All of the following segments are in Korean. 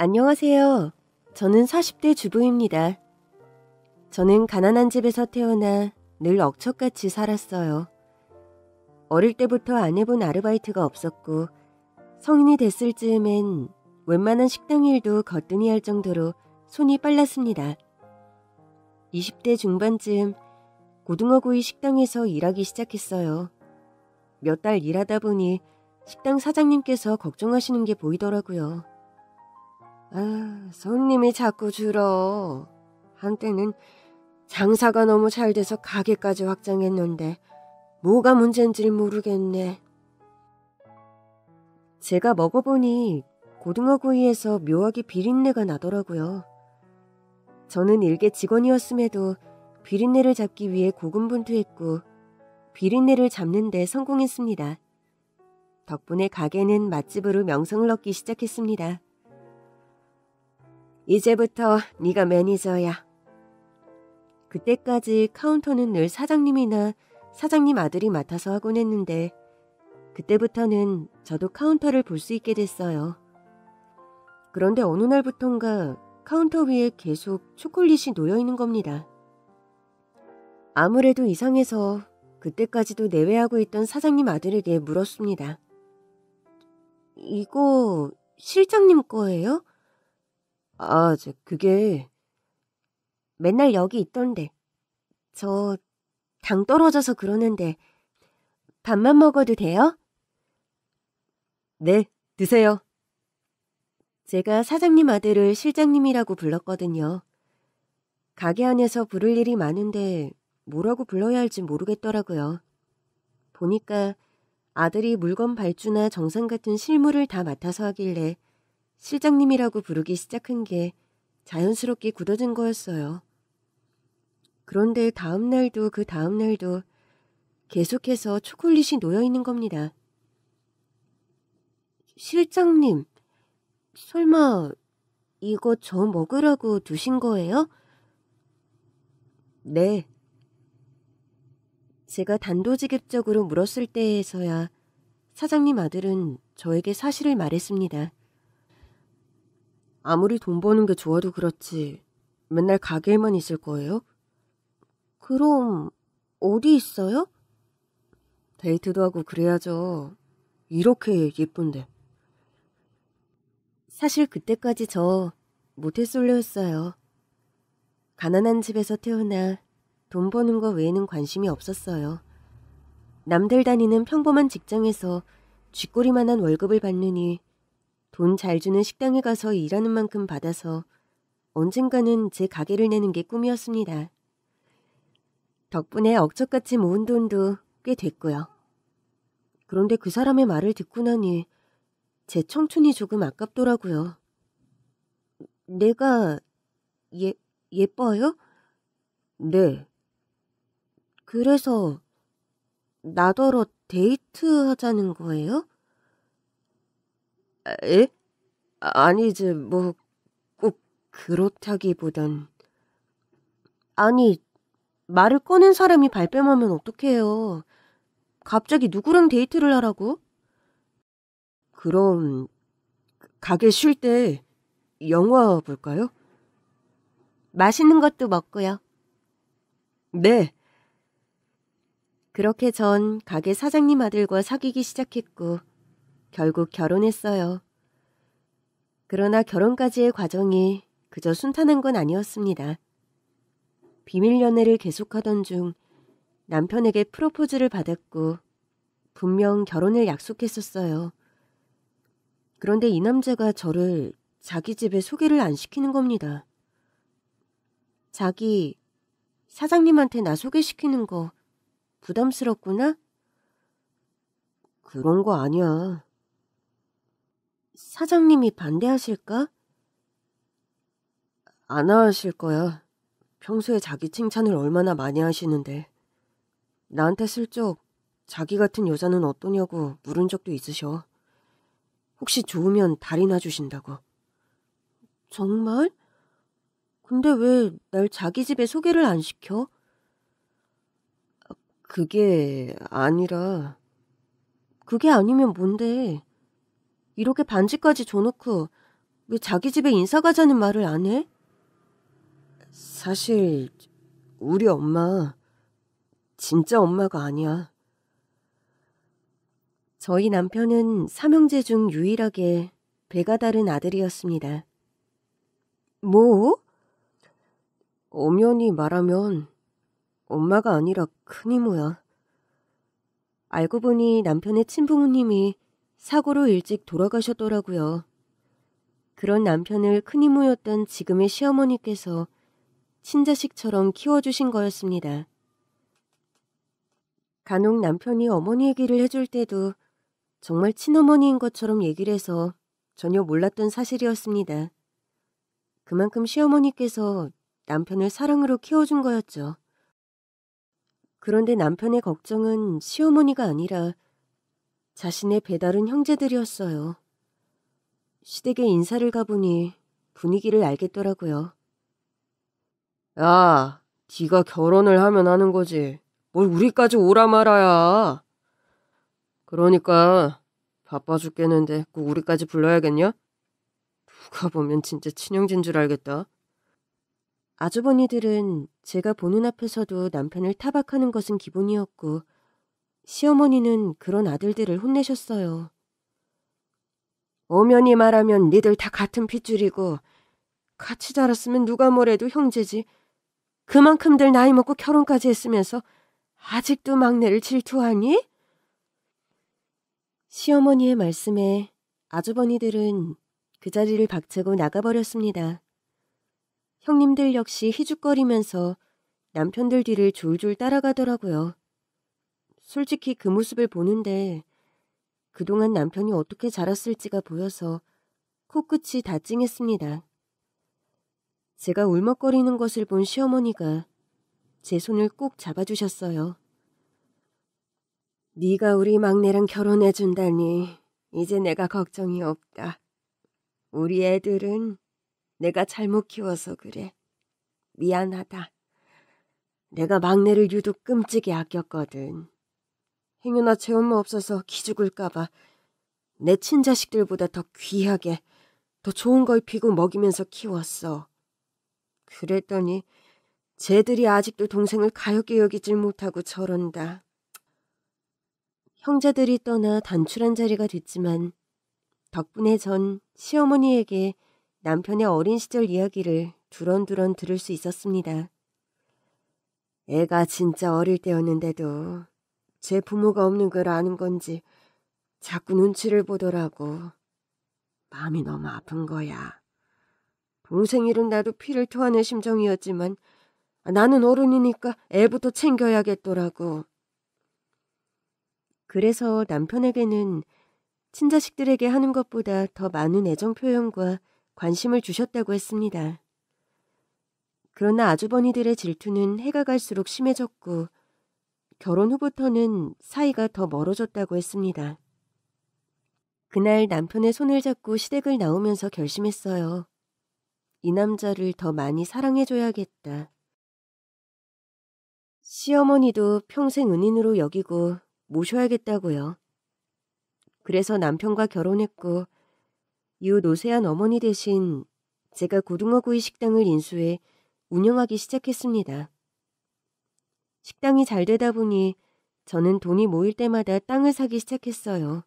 안녕하세요. 저는 40대 주부입니다. 저는 가난한 집에서 태어나 늘 억척같이 살았어요. 어릴 때부터 안 해본 아르바이트가 없었고 성인이 됐을 즈음엔 웬만한 식당 일도 거뜬히 할 정도로 손이 빨랐습니다. 20대 중반쯤 고등어구이 식당에서 일하기 시작했어요. 몇 달 일하다 보니 식당 사장님께서 걱정하시는 게 보이더라고요. 손님이 자꾸 줄어. 한때는 장사가 너무 잘 돼서 가게까지 확장했는데 뭐가 문제인지 모르겠네. 제가 먹어보니 고등어구이에서 묘하게 비린내가 나더라고요. 저는 일개 직원이었음에도 비린내를 잡기 위해 고군분투했고 비린내를 잡는 데 성공했습니다. 덕분에 가게는 맛집으로 명성을 얻기 시작했습니다. 이제부터 네가 매니저야. 그때까지 카운터는 늘 사장님이나 사장님 아들이 맡아서 하곤 했는데 그때부터는 저도 카운터를 볼 수 있게 됐어요. 그런데 어느 날부턴가 카운터 위에 계속 초콜릿이 놓여있는 겁니다. 아무래도 이상해서 그때까지도 내외하고 있던 사장님 아들에게 물었습니다. 이거 실장님 거예요? 그게 맨날 여기 있던데. 저 당 떨어져서 그러는데 밥만 먹어도 돼요? 네, 드세요. 제가 사장님 아들을 실장님이라고 불렀거든요. 가게 안에서 부를 일이 많은데 뭐라고 불러야 할지 모르겠더라고요. 보니까 아들이 물건 발주나 정산 같은 실무를 다 맡아서 하길래 실장님이라고 부르기 시작한 게 자연스럽게 굳어진 거였어요. 그런데 다음 날도 그 다음 날도 계속해서 초콜릿이 놓여있는 겁니다. 실장님, 설마 이거 저 먹으라고 두신 거예요? 네. 제가 단도직입적으로 물었을 때에서야 사장님 아들은 저에게 사실을 말했습니다. 아무리 돈 버는 게 좋아도 그렇지 맨날 가게에만 있을 거예요? 그럼 어디 있어요? 데이트도 하고 그래야죠. 이렇게 예쁜데. 사실 그때까지 저 모태솔로였어요. 가난한 집에서 태어나 돈 버는 거 외에는 관심이 없었어요. 남들 다니는 평범한 직장에서 쥐꼬리만한 월급을 받느니 돈 잘 주는 식당에 가서 일하는 만큼 받아서 언젠가는 제 가게를 내는 게 꿈이었습니다. 덕분에 억척같이 모은 돈도 꽤 됐고요. 그런데 그 사람의 말을 듣고 나니 제 청춘이 조금 아깝더라고요. 내가 예뻐요? 네. 그래서 나더러 데이트하자는 거예요? 에? 아니지, 뭐 꼭 그렇다기보단. 아니, 말을 꺼낸 사람이 발뺌하면 어떡해요. 갑자기 누구랑 데이트를 하라고? 그럼 가게 쉴 때 영화 볼까요? 맛있는 것도 먹고요. 네. 그렇게 전 가게 사장님 아들과 사귀기 시작했고 결국 결혼했어요. 그러나 결혼까지의 과정이 그저 순탄한 건 아니었습니다. 비밀 연애를 계속하던 중 남편에게 프로포즈를 받았고 분명 결혼을 약속했었어요. 그런데 이 남자가 저를 자기 집에 소개를 안 시키는 겁니다. 자기 사장님한테 나 소개시키는 거 부담스럽구나? 그런 거 아니야. 사장님이 반대하실까? 안 하실 거야. 평소에 자기 칭찬을 얼마나 많이 하시는데. 나한테 슬쩍 자기 같은 여자는 어떠냐고 물은 적도 있으셔. 혹시 좋으면 달이나 주신다고. 정말? 근데 왜 날 자기 집에 소개를 안 시켜? 그게 아니라... 그게 아니면 뭔데? 이렇게 반지까지 줘놓고 왜 자기 집에 인사 가자는 말을 안 해? 사실 우리 엄마 진짜 엄마가 아니야. 저희 남편은 삼형제 중 유일하게 배가 다른 아들이었습니다. 뭐? 엄연히 말하면 엄마가 아니라 큰이모야. 알고 보니 남편의 친부모님이 사고로 일찍 돌아가셨더라고요. 그런 남편을 큰이모였던 지금의 시어머니께서 친자식처럼 키워주신 거였습니다. 간혹 남편이 어머니 얘기를 해줄 때도 정말 친어머니인 것처럼 얘기를 해서 전혀 몰랐던 사실이었습니다. 그만큼 시어머니께서 남편을 사랑으로 키워준 거였죠. 그런데 남편의 걱정은 시어머니가 아니라 자신의 배다른 형제들이었어요. 시댁에 인사를 가보니 분위기를 알겠더라고요. 야, 네가 결혼을 하면 하는 거지. 뭘 우리까지 오라 말아야. 그러니까 바빠 죽겠는데 꼭 우리까지 불러야겠냐? 누가 보면 진짜 친형제인 줄 알겠다. 아주버니들은 제가 보는 앞에서도 남편을 타박하는 것은 기본이었고 시어머니는 그런 아들들을 혼내셨어요. 엄연히 말하면 니들 다 같은 핏줄이고 같이 자랐으면 누가 뭐래도 형제지. 그만큼들 나이 먹고 결혼까지 했으면서 아직도 막내를 질투하니? 시어머니의 말씀에 아주버니들은 그 자리를 박차고 나가버렸습니다. 형님들 역시 희죽거리면서 남편들 뒤를 졸졸 따라가더라고요. 솔직히 그 모습을 보는데 그동안 남편이 어떻게 자랐을지가 보여서 코끝이 다 찡했습니다. 제가 울먹거리는 것을 본 시어머니가 제 손을 꼭 잡아주셨어요. 네가 우리 막내랑 결혼해준다니 이제 내가 걱정이 없다. 우리 애들은 내가 잘못 키워서 그래. 미안하다. 내가 막내를 유독 끔찍이 아꼈거든. 행여나 제 엄마 없어서 기죽을까봐 내 친자식들보다 더 귀하게 더 좋은 거 입히고 먹이면서 키웠어. 그랬더니 쟤들이 아직도 동생을 가엾게 여기질 못하고 저런다. 형제들이 떠나 단출한 자리가 됐지만 덕분에 전 시어머니에게 남편의 어린 시절 이야기를 두런두런 들을 수 있었습니다. 애가 진짜 어릴 때였는데도 제 부모가 없는 걸 아는 건지 자꾸 눈치를 보더라고. 마음이 너무 아픈 거야. 동생 일은 나도 피를 토하는 심정이었지만 나는 어른이니까 애부터 챙겨야겠더라고. 그래서 남편에게는 친자식들에게 하는 것보다 더 많은 애정 표현과 관심을 주셨다고 했습니다. 그러나 아주버니들의 질투는 해가 갈수록 심해졌고 결혼 후부터는 사이가 더 멀어졌다고 했습니다. 그날 남편의 손을 잡고 시댁을 나오면서 결심했어요. 이 남자를 더 많이 사랑해줘야겠다. 시어머니도 평생 은인으로 여기고 모셔야겠다고요. 그래서 남편과 결혼했고 이후 노쇠한 어머니 대신 제가 고등어구이 식당을 인수해 운영하기 시작했습니다. 식당이 잘 되다 보니 저는 돈이 모일 때마다 땅을 사기 시작했어요.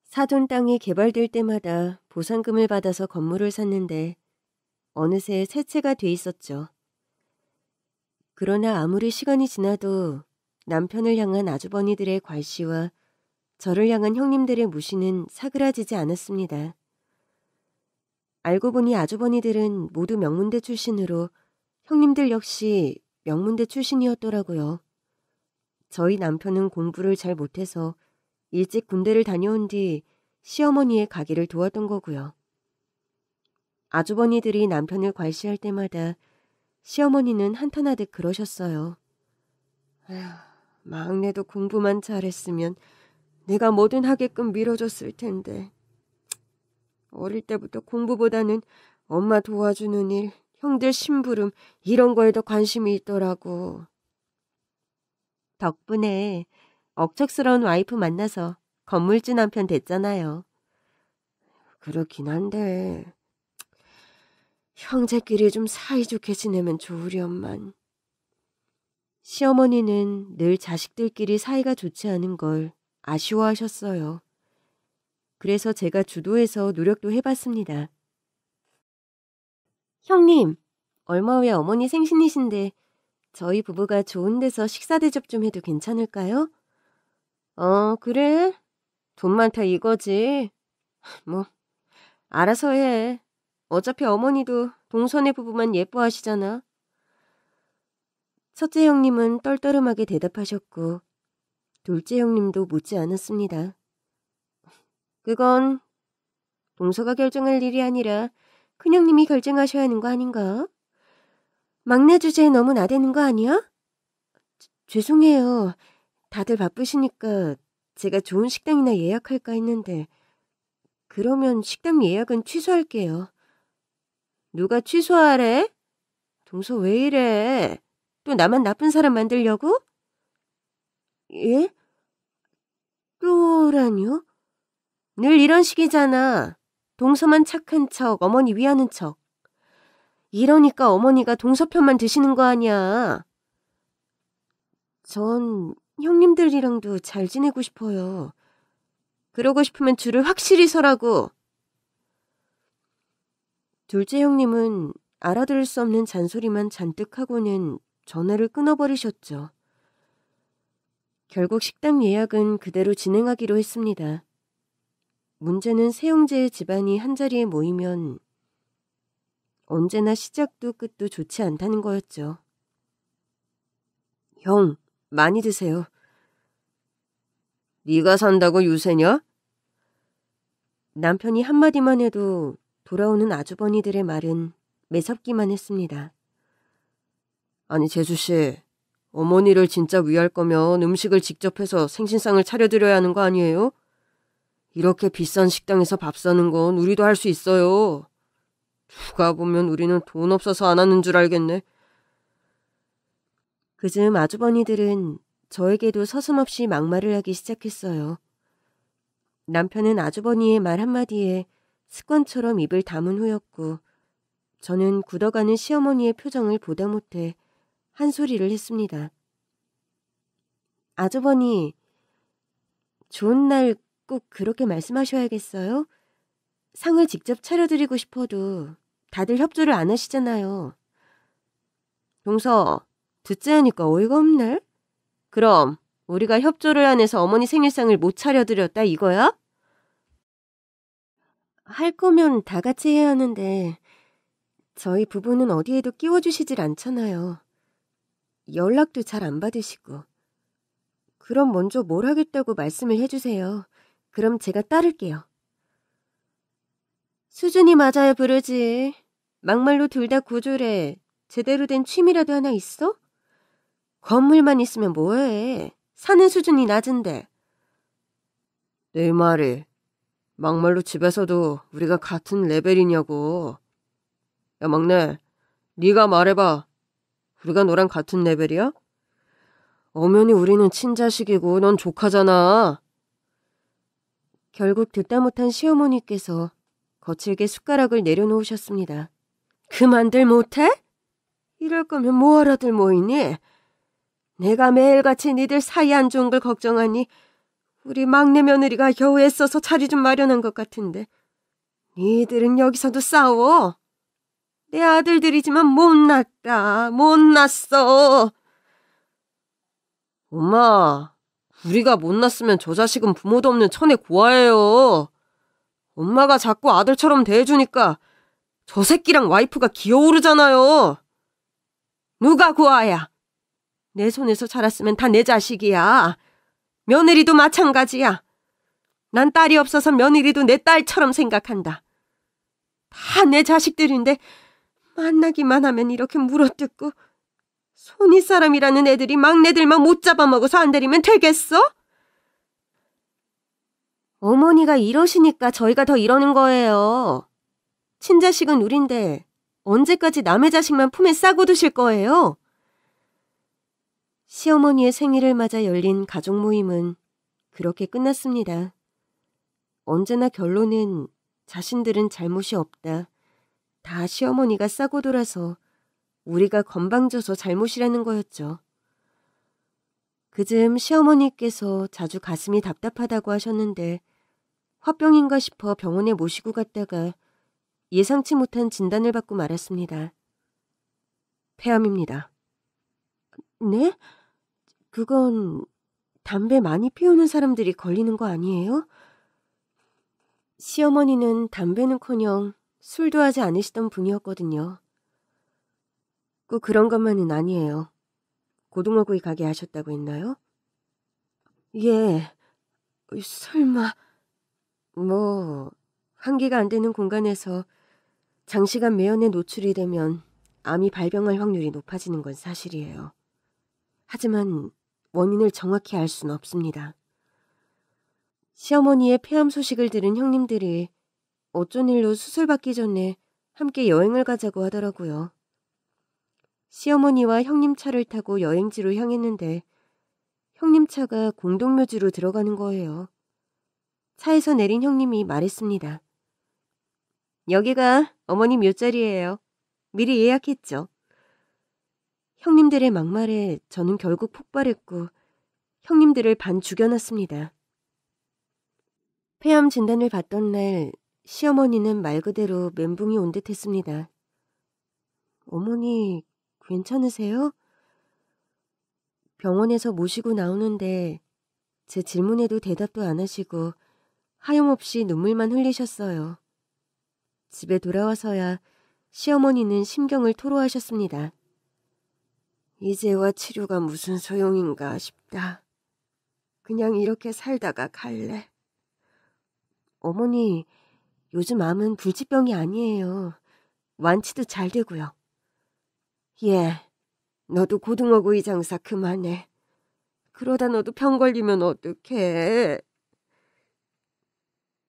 사돈 땅이 개발될 때마다 보상금을 받아서 건물을 샀는데 어느새 새 채가 돼 있었죠. 그러나 아무리 시간이 지나도 남편을 향한 아주버니들의 괄시와 저를 향한 형님들의 무시는 사그라지지 않았습니다. 알고 보니 아주버니들은 모두 명문대 출신으로 형님들 역시 명문대 출신이었더라고요. 저희 남편은 공부를 잘 못해서 일찍 군대를 다녀온 뒤 시어머니의 가게를 도왔던 거고요. 아주버니들이 남편을 괄시할 때마다 시어머니는 한탄하듯 그러셨어요. 아휴, 막내도 공부만 잘했으면 내가 뭐든 하게끔 밀어줬을 텐데. 어릴 때부터 공부보다는 엄마 도와주는 일, 형들 심부름 이런 거에 더 관심이 있더라고. 덕분에 억척스러운 와이프 만나서 건물주 남편 됐잖아요. 그렇긴 한데 형제끼리 좀 사이좋게 지내면 좋으련만. 시어머니는 늘 자식들끼리 사이가 좋지 않은 걸 아쉬워하셨어요. 그래서 제가 주도해서 노력도 해봤습니다. 형님, 얼마 후에 어머니 생신이신데 저희 부부가 좋은 데서 식사 대접 좀 해도 괜찮을까요? 그래? 돈 많다 이거지. 뭐 알아서 해. 어차피 어머니도 동선의 부부만 예뻐하시잖아. 첫째 형님은 떨떠름하게 대답하셨고 둘째 형님도 묻지 않았습니다. 그건 동서가 결정할 일이 아니라 큰형님이 결정하셔야 하는 거 아닌가? 막내 주제에 너무 나대는 거 아니야? 죄송해요. 다들 바쁘시니까 제가 좋은 식당이나 예약할까 했는데 그러면 식당 예약은 취소할게요. 누가 취소하래? 동서 왜 이래? 또 나만 나쁜 사람 만들려고? 예? 또라니요? 늘 이런 식이잖아. 동서만 착한 척, 어머니 위하는 척. 이러니까 어머니가 동서 편만 드시는 거 아니야. 전 형님들이랑도 잘 지내고 싶어요. 그러고 싶으면 줄을 확실히 서라고. 둘째 형님은 알아들을 수 없는 잔소리만 잔뜩 하고는 전화를 끊어버리셨죠. 결국 식당 예약은 그대로 진행하기로 했습니다. 문제는 세 형제의 집안이 한자리에 모이면 언제나 시작도 끝도 좋지 않다는 거였죠. 형, 많이 드세요. 네가 산다고 유세냐? 남편이 한마디만 해도 돌아오는 아주버니들의 말은 매섭기만 했습니다. 아니 재수씨, 어머니를 진짜 위할 거면 음식을 직접 해서 생신상을 차려드려야 하는 거 아니에요? 이렇게 비싼 식당에서 밥 사는 건 우리도 할 수 있어요. 누가 보면 우리는 돈 없어서 안 하는 줄 알겠네. 그즈음 아주버니들은 저에게도 서슴없이 막말을 하기 시작했어요. 남편은 아주버니의 말 한마디에 습관처럼 입을 다문 후였고 저는 굳어가는 시어머니의 표정을 보다 못해 한 소리를 했습니다. 아주버니, 좋은 날 꼭 그렇게 말씀하셔야겠어요? 상을 직접 차려드리고 싶어도 다들 협조를 안 하시잖아요. 동서, 듣자 하니까 어이가 없네? 그럼 우리가 협조를 안 해서 어머니 생일상을 못 차려드렸다 이거야? 할 거면 다 같이 해야 하는데 저희 부부는 어디에도 끼워주시질 않잖아요. 연락도 잘 안 받으시고. 그럼 먼저 뭘 하겠다고 말씀을 해주세요. 그럼 제가 따를게요. 수준이 맞아야 부르지. 막말로 둘 다 고졸해. 제대로 된 취미라도 하나 있어? 건물만 있으면 뭐해. 사는 수준이 낮은데. 내 말이 막말로 집에서도 우리가 같은 레벨이냐고. 야 막내, 네가 말해봐. 우리가 너랑 같은 레벨이야? 엄연히 우리는 친자식이고 넌 조카잖아. 결국 듣다 못한 시어머니께서 거칠게 숟가락을 내려놓으셨습니다. 그만들 못해? 이럴 거면 뭐하러들 모이니? 내가 매일같이 니들 사이 안 좋은 걸 걱정하니 우리 막내 며느리가 겨우 애써서 자리 좀 마련한 것 같은데 니들은 여기서도 싸워. 내 아들들이지만 못났다. 못났어. 엄마, 우리가 못났으면 저 자식은 부모도 없는 천의 고아예요. 엄마가 자꾸 아들처럼 대해주니까 저 새끼랑 와이프가 기어오르잖아요. 누가 고아야? 내 손에서 자랐으면 다 내 자식이야. 며느리도 마찬가지야. 난 딸이 없어서 며느리도 내 딸처럼 생각한다. 다 내 자식들인데 만나기만 하면 이렇게 물어뜯고 손윗사람이라는 애들이 막내들만 못 잡아먹어서 안 데리면 되겠어? 어머니가 이러시니까 저희가 더 이러는 거예요. 친자식은 우린데 언제까지 남의 자식만 품에 싸고 두실 거예요? 시어머니의 생일을 맞아 열린 가족 모임은 그렇게 끝났습니다. 언제나 결론은 자신들은 잘못이 없다. 다 시어머니가 싸고 돌아서 우리가 건방져서 잘못이라는 거였죠. 그즈음 시어머니께서 자주 가슴이 답답하다고 하셨는데 화병인가 싶어 병원에 모시고 갔다가 예상치 못한 진단을 받고 말았습니다. 폐암입니다. 네? 그건 담배 많이 피우는 사람들이 걸리는 거 아니에요? 시어머니는 담배는커녕 술도 하지 않으시던 분이었거든요. 꼭 그런 것만은 아니에요. 고등어구이 가게 하셨다고 했나요? 예, 설마... 환기가 안 되는 공간에서 장시간 매연에 노출이 되면 암이 발병할 확률이 높아지는 건 사실이에요. 하지만 원인을 정확히 알 수는 없습니다. 시어머니의 폐암 소식을 들은 형님들이 어쩐 일로 수술받기 전에 함께 여행을 가자고 하더라고요. 시어머니와 형님 차를 타고 여행지로 향했는데 형님 차가 공동묘지로 들어가는 거예요. 차에서 내린 형님이 말했습니다. 여기가 어머니 묘자리예요. 미리 예약했죠. 형님들의 막말에 저는 결국 폭발했고 형님들을 반 죽여놨습니다. 폐암 진단을 받던 날 시어머니는 말 그대로 멘붕이 온 듯했습니다. 어머니 괜찮으세요? 병원에서 모시고 나오는데 제 질문에도 대답도 안 하시고 하염없이 눈물만 흘리셨어요. 집에 돌아와서야 시어머니는 심경을 토로하셨습니다. 이제와 치료가 무슨 소용인가 싶다. 그냥 이렇게 살다가 갈래. 어머니, 요즘 암은 불치병이 아니에요. 완치도 잘 되고요. 예, 너도 고등어구이 장사 그만해. 그러다 너도 병 걸리면 어떡해.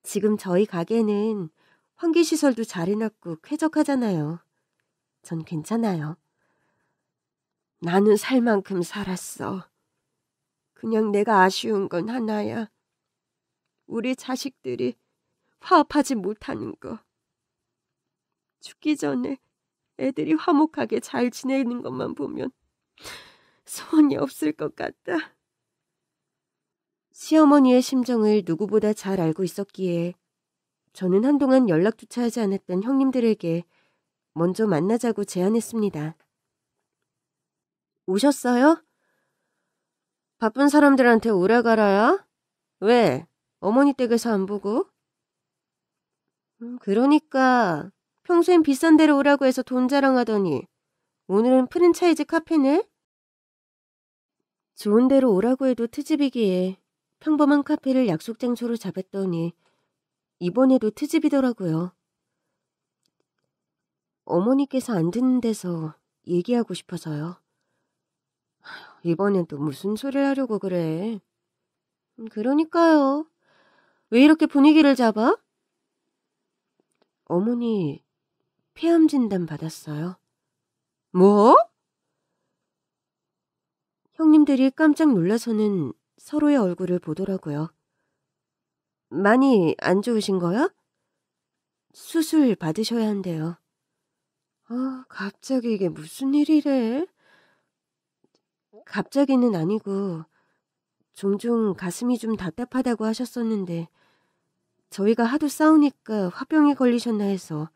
지금 저희 가게는 환기시설도 잘 해놨고 쾌적하잖아요. 전 괜찮아요. 나는 살 만큼 살았어. 그냥 내가 아쉬운 건 하나야. 우리 자식들이 화합하지 못하는 거. 죽기 전에 애들이 화목하게 잘 지내는 것만 보면 소원이 없을 것 같다. 시어머니의 심정을 누구보다 잘 알고 있었기에 저는 한동안 연락조차 하지 않았던 형님들에게 먼저 만나자고 제안했습니다. 오셨어요? 바쁜 사람들한테 오라가라야? 왜? 어머니 댁에서 안 보고? 그러니까 평소엔 비싼 데로 오라고 해서 돈 자랑하더니 오늘은 프랜차이즈 카페네? 좋은 데로 오라고 해도 트집이기에 평범한 카페를 약속 장소로 잡았더니 이번에도 트집이더라고요. 어머니께서 안 듣는 데서 얘기하고 싶어서요. 이번엔 또 무슨 소리를 하려고 그래. 그러니까요. 왜 이렇게 분위기를 잡아? 어머니 폐암 진단 받았어요. 뭐? 형님들이 깜짝 놀라서는 서로의 얼굴을 보더라고요. 많이 안 좋으신 거야? 수술 받으셔야 한대요. 갑자기 이게 무슨 일이래? 갑자기는 아니고 종종 가슴이 좀 답답하다고 하셨었는데 저희가 하도 싸우니까 화병이 걸리셨나 해서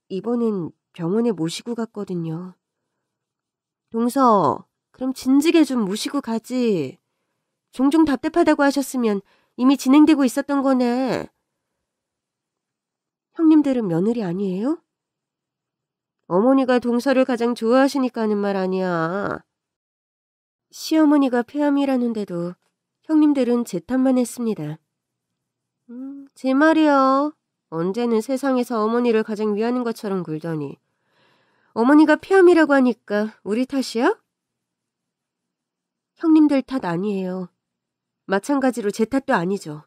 이번엔 병원에 모시고 갔거든요. 동서, 그럼 진즉에 좀 모시고 가지. 종종 답답하다고 하셨으면 이미 진행되고 있었던 거네. 형님들은 며느리 아니에요? 어머니가 동서를 가장 좋아하시니까 하는 말 아니야. 시어머니가 폐암이라는데도 형님들은 제 탓만 했습니다. 제 말이요. 언제는 세상에서 어머니를 가장 위하는 것처럼 굴더니 어머니가 폐암이라고 하니까 우리 탓이야? 형님들 탓 아니에요. 마찬가지로 제 탓도 아니죠.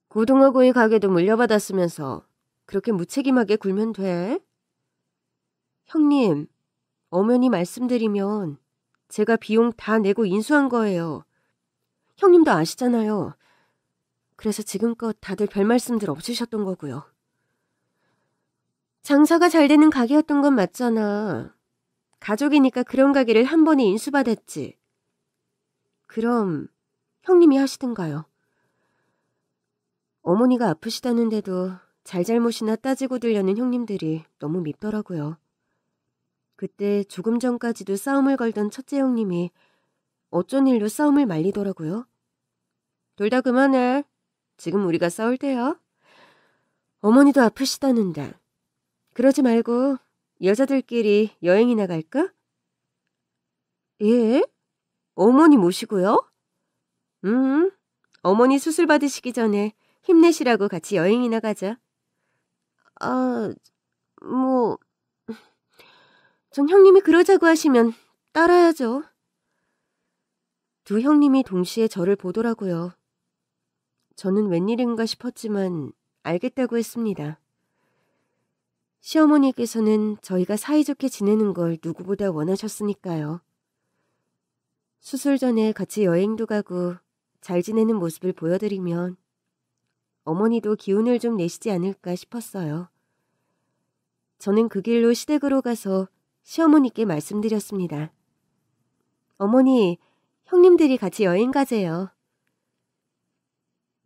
고등어구이 가게도 물려받았으면서 그렇게 무책임하게 굴면 돼? 형님, 엄연히 말씀드리면 제가 비용 다 내고 인수한 거예요. 형님도 아시잖아요. 그래서 지금껏 다들 별 말씀들 없으셨던 거고요. 장사가 잘 되는 가게였던 건 맞잖아. 가족이니까 그런 가게를 한 번에 인수받았지. 그럼 형님이 하시든가요. 어머니가 아프시다는데도 잘잘못이나 따지고 들려는 형님들이 너무 밉더라고요. 그때 조금 전까지도 싸움을 걸던 첫째 형님이 어쩐 일로 싸움을 말리더라고요. 둘 다 그만해. 지금 우리가 싸울 때야. 어머니도 아프시다는데. 그러지 말고 여자들끼리 여행이나 갈까? 예? 어머니 모시고요? 어머니 수술 받으시기 전에 힘내시라고 같이 여행이나 가자. 뭐... 전 형님이 그러자고 하시면 따라야죠. 두 형님이 동시에 저를 보더라고요. 저는 웬일인가 싶었지만 알겠다고 했습니다. 시어머니께서는 저희가 사이좋게 지내는 걸 누구보다 원하셨으니까요. 수술 전에 같이 여행도 가고 잘 지내는 모습을 보여드리면 어머니도 기운을 좀 내시지 않을까 싶었어요. 저는 그 길로 시댁으로 가서 시어머니께 말씀드렸습니다. 어머니, 형님들이 같이 여행 가재요.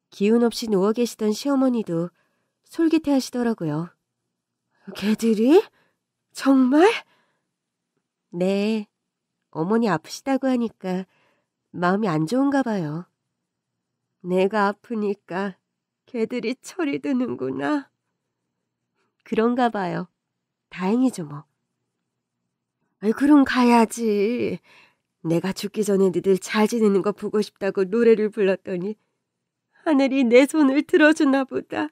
기운 없이 누워 계시던 시어머니도 솔깃해 하시더라고요. 걔들이? 정말? 네, 어머니 아프시다고 하니까 마음이 안 좋은가 봐요. 내가 아프니까 걔들이 철이 드는구나. 그런가 봐요. 다행이죠 뭐. 그럼 가야지. 내가 죽기 전에 니들 잘 지내는 거 보고 싶다고 노래를 불렀더니 하늘이 내 손을 들어주나 보다.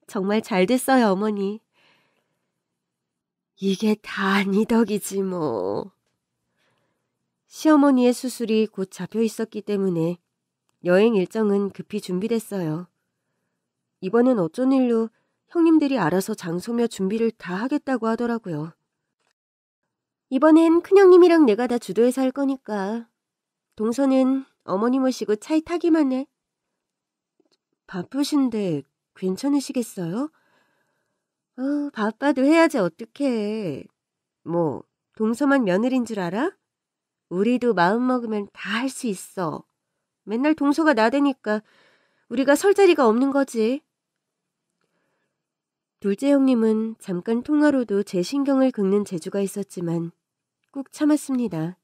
정말 잘 됐어요, 어머니. 이게 다 네 덕이지 뭐. 시어머니의 수술이 곧 잡혀 있었기 때문에 여행 일정은 급히 준비됐어요. 이번엔 어쩐 일로 형님들이 알아서 장소며 준비를 다 하겠다고 하더라고요. 이번엔 큰형님이랑 내가 다 주도해서 할 거니까 동서는 어머니 모시고 차에 타기만 해. 바쁘신데 괜찮으시겠어요? 바빠도 해야지 어떡해. 뭐 동서만 며느린 줄 알아? 우리도 마음 먹으면 다 할 수 있어. 맨날 동서가 나대니까 우리가 설 자리가 없는 거지. 둘째 형님은 잠깐 통화로도 제 신경을 긁는 재주가 있었지만 꾹 참았습니다.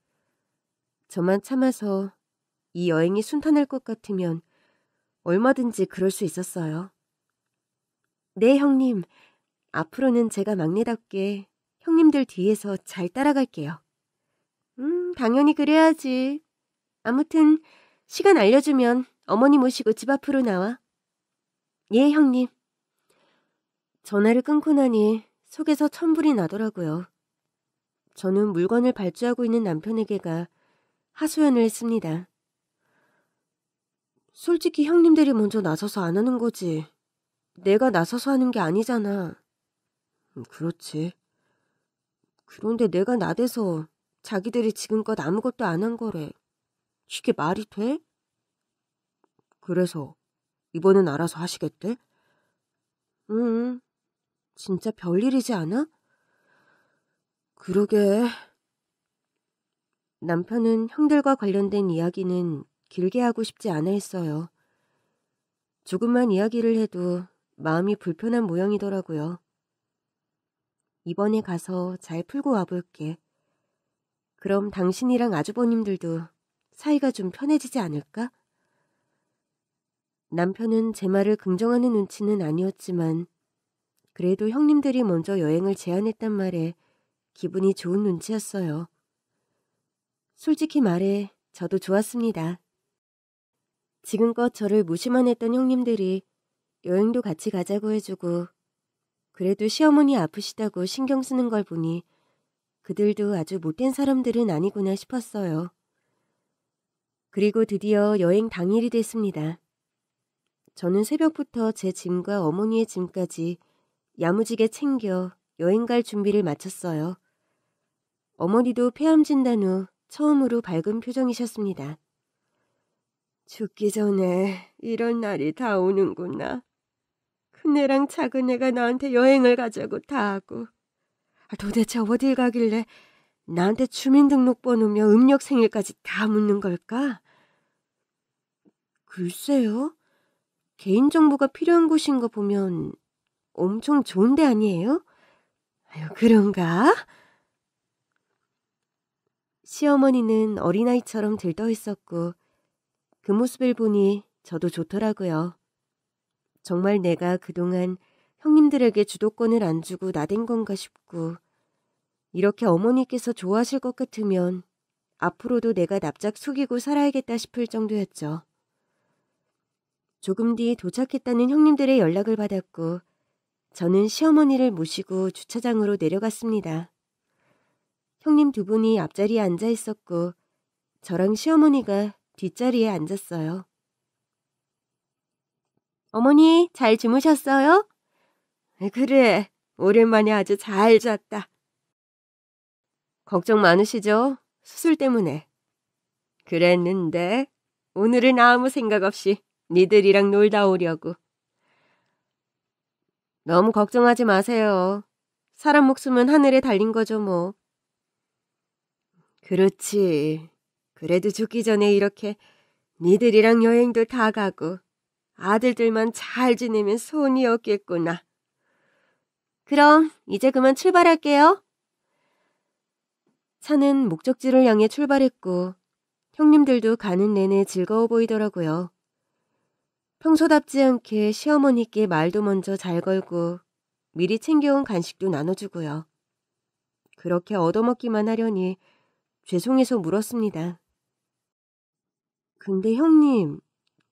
저만 참아서 이 여행이 순탄할 것 같으면 얼마든지 그럴 수 있었어요. 네, 형님. 앞으로는 제가 막내답게 형님들 뒤에서 잘 따라갈게요. 당연히 그래야지. 아무튼 시간 알려주면 어머니 모시고 집 앞으로 나와. 예, 형님. 전화를 끊고 나니 속에서 천불이 나더라고요. 저는 물건을 발주하고 있는 남편에게가 하소연을 했습니다. 솔직히 형님들이 먼저 나서서 안 하는 거지. 내가 나서서 하는 게 아니잖아. 그렇지. 그런데 내가 나대서 자기들이 지금껏 아무것도 안 한 거래. 이게 말이 돼? 그래서 이번엔 알아서 하시겠대? 진짜 별일이지 않아? 그러게. 남편은 형들과 관련된 이야기는 길게 하고 싶지 않아 했어요. 조금만 이야기를 해도 마음이 불편한 모양이더라고요. 이번에 가서 잘 풀고 와볼게. 그럼 당신이랑 아주버님들도 사이가 좀 편해지지 않을까? 남편은 제 말을 긍정하는 눈치는 아니었지만 그래도 형님들이 먼저 여행을 제안했단 말에 기분이 좋은 눈치였어요. 솔직히 말해 저도 좋았습니다. 지금껏 저를 무시만 했던 형님들이 여행도 같이 가자고 해주고 그래도 시어머니 아프시다고 신경 쓰는 걸 보니 그들도 아주 못된 사람들은 아니구나 싶었어요. 그리고 드디어 여행 당일이 됐습니다. 저는 새벽부터 제 짐과 어머니의 짐까지 야무지게 챙겨 여행 갈 준비를 마쳤어요. 어머니도 폐암 진단 후 처음으로 밝은 표정이셨습니다. 죽기 전에 이런 날이 다 오는구나. 큰애랑 작은애가 나한테 여행을 가자고 다 하고. 도대체 어딜 가길래 나한테 주민등록번호며 음력 생일까지 다 묻는 걸까? 글쎄요. 개인정보가 필요한 곳인 거 보면 엄청 좋은 데 아니에요? 아유, 그런가? 시어머니는 어린아이처럼 들떠 있었고 그 모습을 보니 저도 좋더라고요. 정말 내가 그동안 형님들에게 주도권을 안 주고 나댄 건가 싶고 이렇게 어머니께서 좋아하실 것 같으면 앞으로도 내가 납작 속이고 살아야겠다 싶을 정도였죠. 조금 뒤 도착했다는 형님들의 연락을 받았고 저는 시어머니를 모시고 주차장으로 내려갔습니다. 형님 두 분이 앞자리에 앉아 있었고 저랑 시어머니가 뒷자리에 앉았어요. 어머니, 잘 주무셨어요? 그래, 오랜만에 아주 잘 잤다. 걱정 많으시죠? 수술 때문에. 그랬는데 오늘은 아무 생각 없이 니들이랑 놀다 오려고. 너무 걱정하지 마세요. 사람 목숨은 하늘에 달린 거죠 뭐. 그렇지. 그래도 죽기 전에 이렇게 니들이랑 여행도 다 가고 아들들만 잘 지내면 소원이었겠구나. 그럼 이제 그만 출발할게요. 차는 목적지를 향해 출발했고 형님들도 가는 내내 즐거워 보이더라고요. 평소답지 않게 시어머니께 말도 먼저 잘 걸고 미리 챙겨온 간식도 나눠주고요. 그렇게 얻어먹기만 하려니 죄송해서 물었습니다. 근데 형님,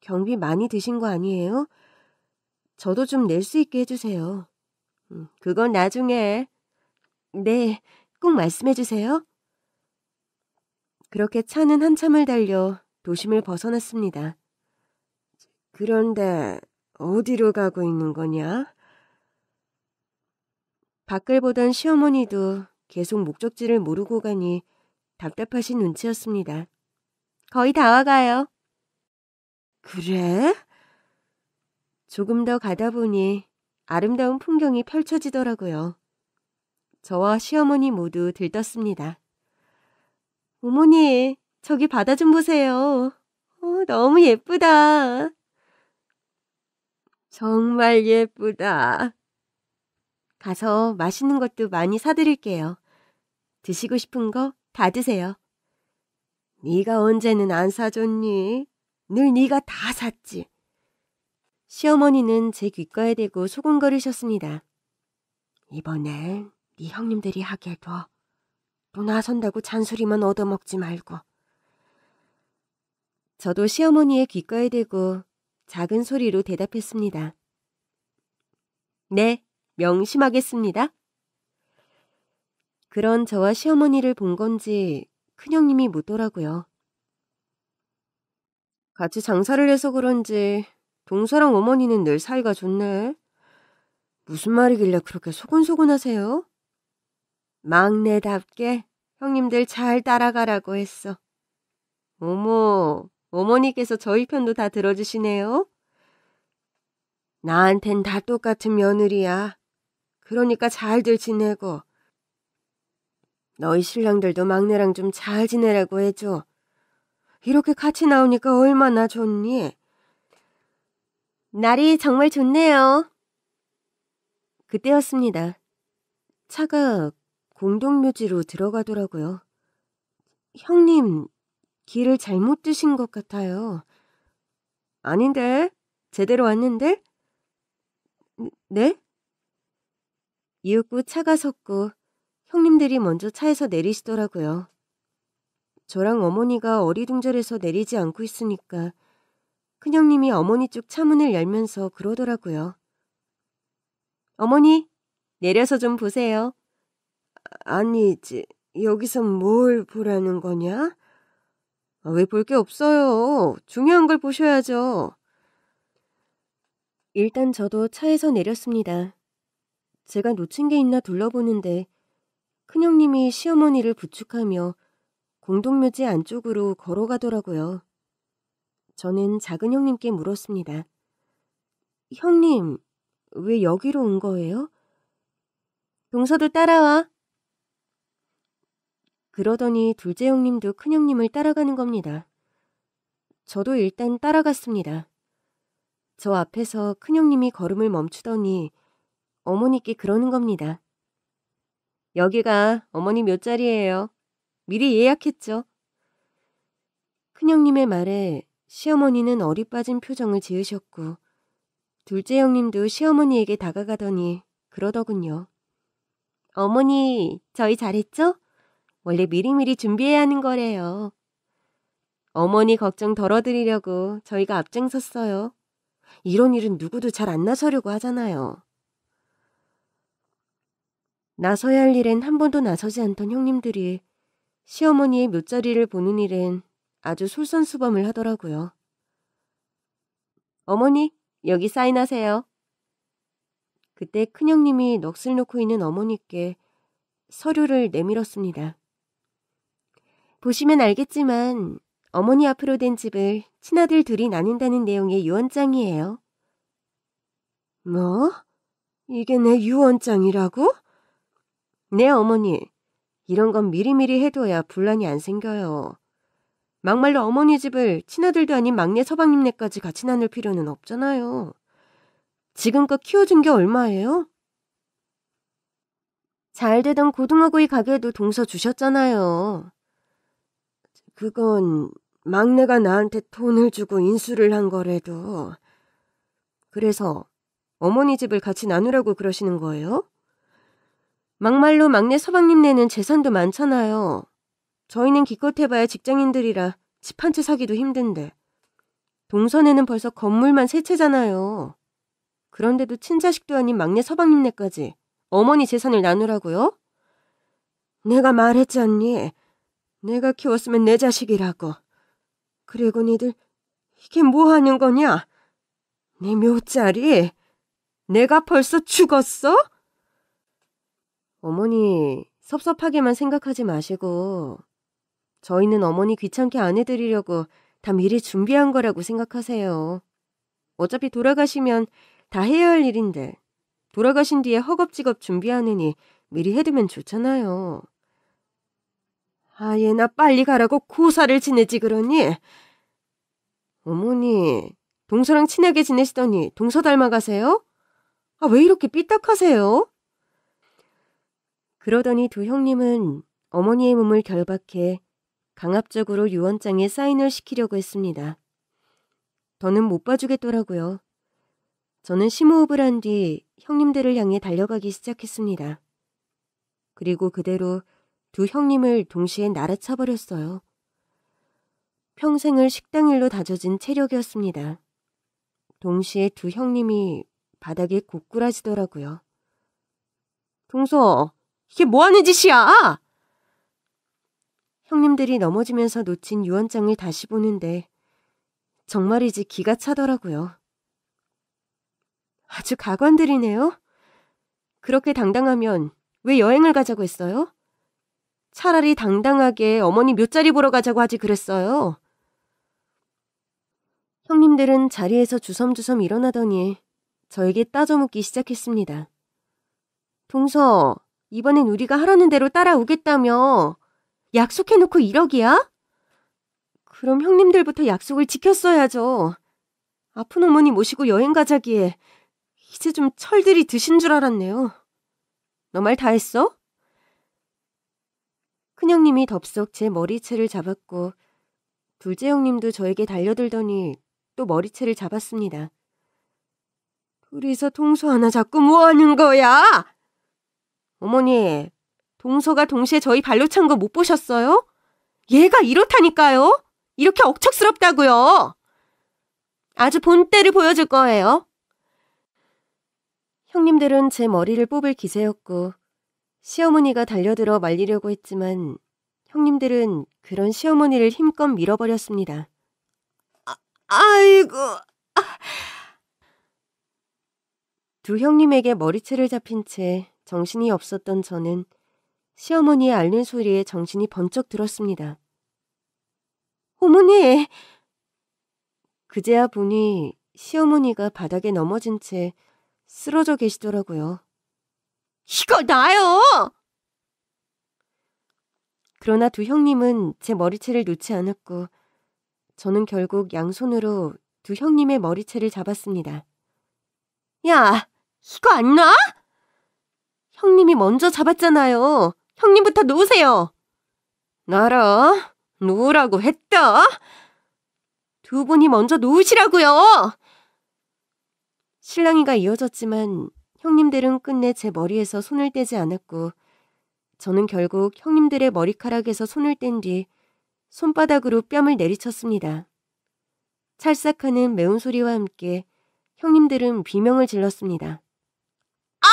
경비 많이 드신 거 아니에요? 저도 좀 낼 수 있게 해주세요. 그건 나중에. 네, 꼭 말씀해 주세요. 그렇게 차는 한참을 달려 도심을 벗어났습니다. 그런데 어디로 가고 있는 거냐? 밖을 보던 시어머니도 계속 목적지를 모르고 가니 답답하신 눈치였습니다. 거의 다 와가요. 그래? 조금 더 가다 보니 아름다운 풍경이 펼쳐지더라고요. 저와 시어머니 모두 들떴습니다. 어머니, 저기 바다 좀 보세요. 너무 예쁘다. 정말 예쁘다. 가서 맛있는 것도 많이 사드릴게요. 드시고 싶은 거 다 드세요. 네가 언제는 안 사줬니? 늘 네가 다 샀지. 시어머니는 제 귓가에 대고 소곤거리셨습니다. 이번엔 네 형님들이 하게 둬. 또 나선다고 잔소리만 얻어먹지 말고. 저도 시어머니의 귓가에 대고 작은 소리로 대답했습니다. 네, 명심하겠습니다. 그런 저와 시어머니를 본 건지 큰형님이 묻더라고요. 같이 장사를 해서 그런지 동서랑 어머니는 늘 사이가 좋네. 무슨 말이길래 그렇게 소곤소곤하세요? 막내답게 형님들 잘 따라가라고 했어. 어머, 어머니께서 저희 편도 다 들어주시네요. 나한텐 다 똑같은 며느리야. 그러니까 잘들 지내고. 너희 신랑들도 막내랑 좀 잘 지내라고 해줘. 이렇게 같이 나오니까 얼마나 좋니? 날이 정말 좋네요. 그때였습니다. 차가 공동묘지로 들어가더라고요. 형님, 길을 잘못 드신 것 같아요. 아닌데, 제대로 왔는데? 네? 이윽고 차가 섰고 형님들이 먼저 차에서 내리시더라고요. 저랑 어머니가 어리둥절해서 내리지 않고 있으니까 큰형님이 어머니 쪽 차문을 열면서 그러더라고요. 어머니, 내려서 좀 보세요. 아니, 여기서 뭘 보라는 거냐? 왜 볼 게 없어요. 중요한 걸 보셔야죠. 일단 저도 차에서 내렸습니다. 제가 놓친 게 있나 둘러보는데 큰형님이 시어머니를 부축하며 공동묘지 안쪽으로 걸어가더라고요. 저는 작은 형님께 물었습니다. 형님, 왜 여기로 온 거예요? 동서도 따라와. 그러더니 둘째 형님도 큰 형님을 따라가는 겁니다. 저도 일단 따라갔습니다. 저 앞에서 큰 형님이 걸음을 멈추더니 어머니께 그러는 겁니다. 여기가 어머니 묘자리예요. 미리 예약했죠. 큰 형님의 말에 시어머니는 어리 빠진 표정을 지으셨고 둘째 형님도 시어머니에게 다가가더니 그러더군요. 어머니, 저희 잘했죠? 원래 미리미리 준비해야 하는 거래요. 어머니 걱정 덜어드리려고 저희가 앞장섰어요. 이런 일은 누구도 잘 안 나서려고 하잖아요. 나서야 할 일엔 한 번도 나서지 않던 형님들이 시어머니의 묘자리를 보는 일엔 아주 솔선수범을 하더라고요. 어머니, 여기 사인하세요. 그때 큰형님이 넋을 놓고 있는 어머니께 서류를 내밀었습니다. 보시면 알겠지만 어머니 앞으로 된 집을 친아들 둘이 나눈다는 내용의 유언장이에요. 뭐? 이게 내 유언장이라고? 네, 어머니. 이런 건 미리미리 해둬야 분란이 안 생겨요. 막말로 어머니 집을 친아들도 아닌 막내 서방님네까지 같이 나눌 필요는 없잖아요. 지금껏 키워준 게 얼마예요? 잘 되던 고등어구이 가게도 동서 주셨잖아요. 그건 막내가 나한테 돈을 주고 인수를 한 거래도. 그래서 어머니 집을 같이 나누라고 그러시는 거예요? 막말로 막내 서방님네는 재산도 많잖아요. 저희는 기껏해봐야 직장인들이라 집 한 채 사기도 힘든데. 동선에는 벌써 건물만 3채잖아요. 그런데도 친자식도 아닌 막내 서방님네까지 어머니 재산을 나누라고요? 내가 말했지 않니? 내가 키웠으면 내 자식이라고. 그리고 니들 이게 뭐 하는 거냐? 내 묘자리 내가 벌써 죽었어? 어머니 섭섭하게만 생각하지 마시고 저희는 어머니 귀찮게 안 해드리려고 다 미리 준비한 거라고 생각하세요. 어차피 돌아가시면 다 해야 할 일인데 돌아가신 뒤에 허겁지겁 준비하느니 미리 해두면 좋잖아요. 아예 나 빨리 가라고 고사를 지내지 그러니? 어머니, 동서랑 친하게 지내시더니 동서 닮아가세요? 왜 이렇게 삐딱하세요? 그러더니 두 형님은 어머니의 몸을 결박해 강압적으로 유언장에 사인을 시키려고 했습니다. 더는 못 봐주겠더라고요. 저는 심호흡을 한 뒤 형님들을 향해 달려가기 시작했습니다. 그리고 그대로 두 형님을 동시에 날아차버렸어요. 평생을 식당 일로 다져진 체력이었습니다. 동시에 두 형님이 바닥에 고꾸라지더라고요. 동서, 이게 뭐하는 짓이야? 형님들이 넘어지면서 놓친 유언장을 다시 보는데 정말이지 기가 차더라고요. 아주 가관들이네요. 그렇게 당당하면 왜 여행을 가자고 했어요? 차라리 당당하게 어머니 묘자리 보러 가자고 하지 그랬어요. 형님들은 자리에서 주섬주섬 일어나더니 저에게 따져묻기 시작했습니다. 동서, 이번엔 우리가 하라는 대로 따라오겠다며. 약속해놓고 1억이야? 그럼 형님들부터 약속을 지켰어야죠. 아픈 어머니 모시고 여행 가자기에 이제 좀 철들이 드신 줄 알았네요. 너 말 다 했어? 큰형님이 덥석 제 머리채를 잡았고 둘째 형님도 저에게 달려들더니 또 머리채를 잡았습니다. 둘이서 동서 하나 잡고 뭐 하는 거야? 어머니, 동서가 동시에 저희 발로 찬 거 못 보셨어요? 얘가 이렇다니까요. 이렇게 억척스럽다고요. 아주 본때를 보여줄 거예요. 형님들은 제 머리를 뽑을 기세였고 시어머니가 달려들어 말리려고 했지만 형님들은 그런 시어머니를 힘껏 밀어버렸습니다. 아이고. 두 형님에게 머리채를 잡힌 채 정신이 없었던 저는 시어머니의 앓는 소리에 정신이 번쩍 들었습니다. 어머니! 그제야 보니 시어머니가 바닥에 넘어진 채 쓰러져 계시더라고요. 이거 나요! 그러나 두 형님은 제 머리채를 놓지 않았고 저는 결국 양손으로 두 형님의 머리채를 잡았습니다. 야, 이거 안 놔? 형님이 먼저 잡았잖아요. 형님부터 놓으세요. 나라, 놓으라고 했다. 두 분이 먼저 놓으시라고요. 실랑이가 이어졌지만 형님들은 끝내 제 머리에서 손을 떼지 않았고 저는 결국 형님들의 머리카락에서 손을 뗀 뒤 손바닥으로 뺨을 내리쳤습니다. 찰싹하는 매운 소리와 함께 형님들은 비명을 질렀습니다. 아!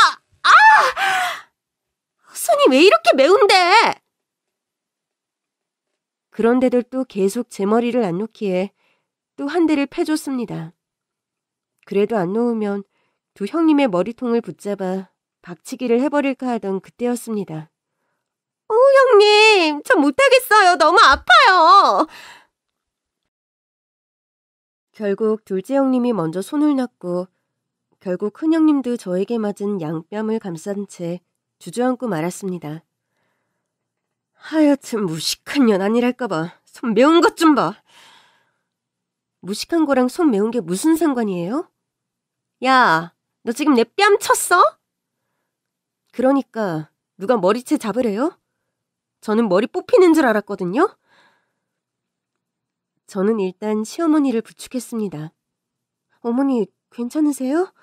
아! 손이 왜 이렇게 매운데? 그런데도 또 계속 제 머리를 안 놓기에 또 한 대를 패줬습니다. 그래도 안 놓으면 두 형님의 머리통을 붙잡아 박치기를 해버릴까 하던 그때였습니다. 형님, 저 못하겠어요. 너무 아파요. 결국 둘째 형님이 먼저 손을 놨고 결국 큰 형님도 저에게 맞은 양뺨을 감싼 채 주저앉고 말았습니다. 하여튼 무식한 년 아니랄까봐 손 매운 것 좀 봐. 무식한 거랑 손 매운 게 무슨 상관이에요? 야, 너 지금 내 뺨 쳤어? 그러니까 누가 머리채 잡으래요? 저는 머리 뽑히는 줄 알았거든요. 저는 일단 시어머니를 부축했습니다. 어머니 괜찮으세요?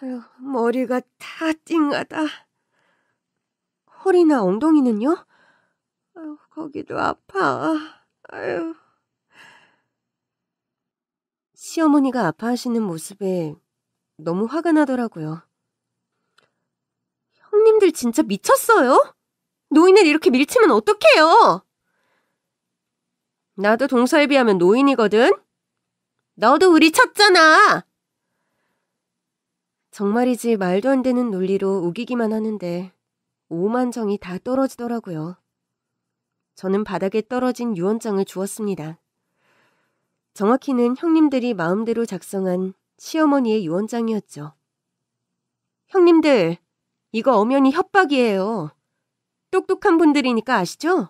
아유, 머리가 다 띵하다. 허리나 엉덩이는요? 아유, 거기도 아파. 아유. 시어머니가 아파하시는 모습에 너무 화가 나더라고요. 형님들 진짜 미쳤어요? 노인을 이렇게 밀치면 어떡해요? 나도 동서에 비하면 노인이거든? 너도 우리 쳤잖아! 정말이지 말도 안 되는 논리로 우기기만 하는데 오만 정이 다 떨어지더라고요. 저는 바닥에 떨어진 유언장을 주었습니다. 정확히는 형님들이 마음대로 작성한 시어머니의 유언장이었죠. 형님들, 이거 엄연히 협박이에요. 똑똑한 분들이니까 아시죠?